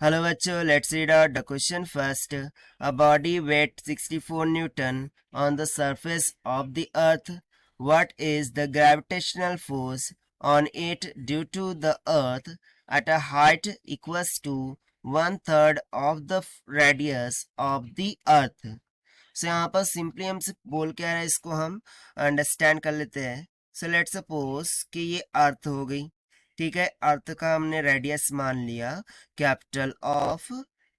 Hello bachcho, let's read out the question first. A body weight 64 Newton on the surface of the earth. What is the gravitational force on it due to the earth at a height equals to 1/3 of the radius of the earth? So यहाँ पर simply हमसे बोल क्या रहा है, इसको हम understand कर लेते हैं. सो लेट्स सपोज कि ये अर्थ हो गई. ठीक है, अर्थ का हमने रेडियस मान लिया कैपिटल ऑफ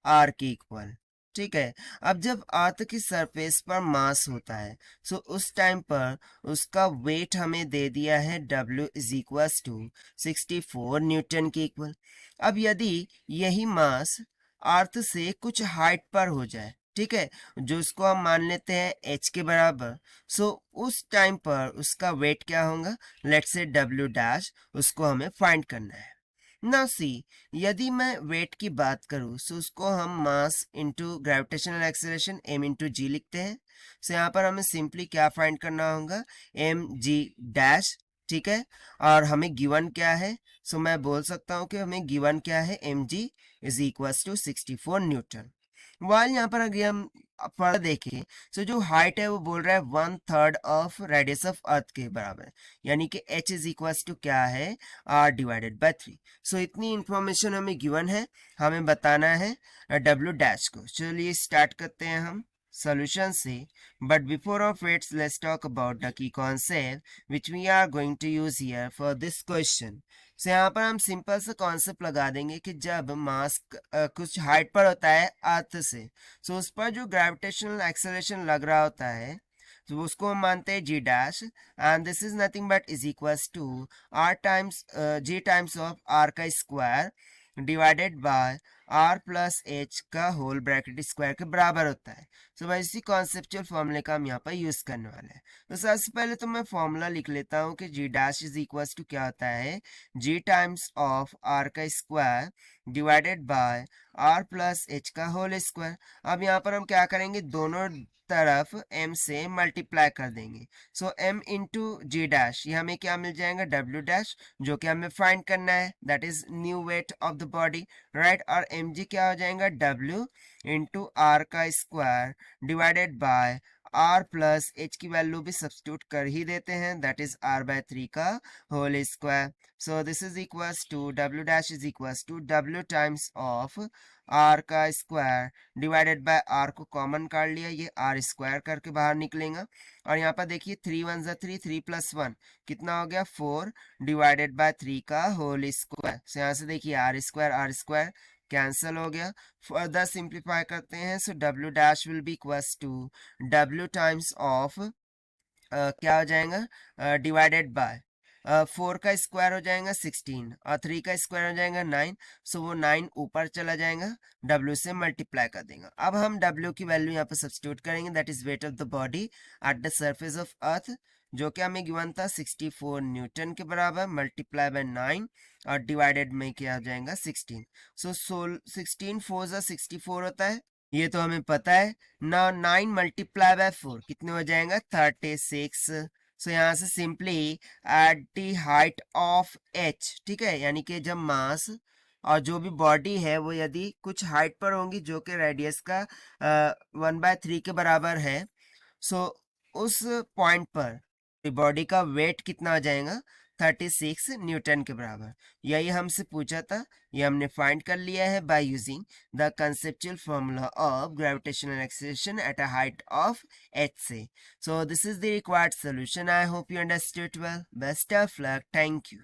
आर के इक्वल. ठीक है, अब जब अर्थ की सरफेस पर मास होता है सो उस टाइम पर उसका वेट हमें दे दिया है W is equal to 64 newton के इक्वल. अब यदि यही मास अर्थ से कुछ हाइट पर हो जाए, ठीक है, जो उसको हम मान लेते हैं h के बराबर, सो उस टाइम पर उसका वेट क्या होगा, लेट्स से W डैश, उसको हमें फाइंड करना है. नाउ सी, यदि मैं वेट की बात करूं सो उसको हम mass into gravitational acceleration m into g लिखते हैं. सो यहाँ पर हमें सिंपली क्या फाइंड करना होगा, mg डैश. ठीक है, और हमें गिवन क्या है, सो मैं बोल सकता हूं कि हमें गिवन क्या है, mg is equal to 64 newton. वाल यहाँ पर अगर हम फर्दर देखें सो जो हाइट है वो बोल रहा है 1/3 ऑफ रेडियस ऑफ अर्थ के बराबर, यानी कि h इज इक्वल टू क्या है, r डिवाइडेड बाय 3. सो इतनी इंफॉर्मेशन हमें गिवन है, हमें बताना है w डैश को. चलिए स्टार्ट करते हैं हम solution से. But before of it, let's talk about the key concept which we are going to use here for this question. So यहाँ पर हम सिंपल सा कॉन्सेप्ट लगा देंगे कि जब मास कुछ हाइट पर होता है अर्थ से, सो उस पर जो ग्रेविटेशनल एक्सेलरेशन लग रहा होता है तो उसको हम मानते हैं G dash, and this is nothing but is equals to r times G times of r का square divided by r plus h का होल ब्रैकेट स्क्वायर के बराबर होता है. सो भाई इसी कॉन्सेप्चुअल फॉर्मूले का हम यहाँ पर यूज करने वाले हैं. तो सबसे पहले तो मैं फॉर्मूला लिख लेता हूँ कि g dash is equal to क्या होता है, जी टाइम्स ऑफ आर का square divided by r plus h का होल स्क्वायर. अब यहाँ पर हम क्या करेंगे, दोनों तरफ m से मल्टीप्लाई कर देंगे. सो m इंटू जी डैश, ये हमें क्या मिल जाएगा, w डैश, जो कि हमें फाइंड करना है, that is new weight of the body, right. और mg क्या हो जाएगा, w इंटू आर का square divided by r plus h की वैल्यू भी सब्स्टिट्यूट कर ही देते हैं, दैट इज r बाय 3 का whole square. So this is equals to w dash is equals to w times of r का square divided by r को common काट लिया, ये आर स्क्वायर करके बाहर निकलेगा. और यहाँ पर देखिए 3 1 3, 3 + 1 कितना हो गया, 4 डिवाइडेड बाय 3 का होल स्क्वायर. so यहाँ से देखिए आर स्क्वायर कैंसिल हो गया. फर्दर सिंप्लीफाई करते हैं, so w dash will be equals to w times of क्या हो जाएगा, डिवाइडेड बाय 4 का स्क्वायर हो जाएगा 16 और 3 का स्क्वायर हो जाएगा 9. सो वो 9 ऊपर चला जाएगा, W से मल्टीप्लाई कर देंगे. अब हम W की वैल्यू यहाँ पे सब्स्टिट्यूट करेंगे, that is wait of the body at the surface of earth, जो कि हमें गिवन था 64 न्यूटन के बराबर, मल्टीप्लाई बाय 9 और डिवाइडेड में क्या हो जाएगा 16. सो 16 4 64 होता है, ये तो हमें पता है ना. 9 मल्टीप्लाई बाय 4 कितने हो जाएगा, 36. सो यहाँ से simply at the height of h, ठीक है, यानी कि जब मास और जो भी बॉडी है वो यदि कुछ हाइट पर होंगी जो कि रेडियस का 1/3 के बराबर है, सो उस पॉइंट पर बॉडी का वेट कितना हो जाएगा, 36 न्यूटन के बराबर. यही हमसे पूछा था, ये हमने फाइंड कर लिया है by using the conceptual formula of gravitational acceleration at a height of h से. सो this is the required solution. I hope you understood well. Best of luck. Thank you.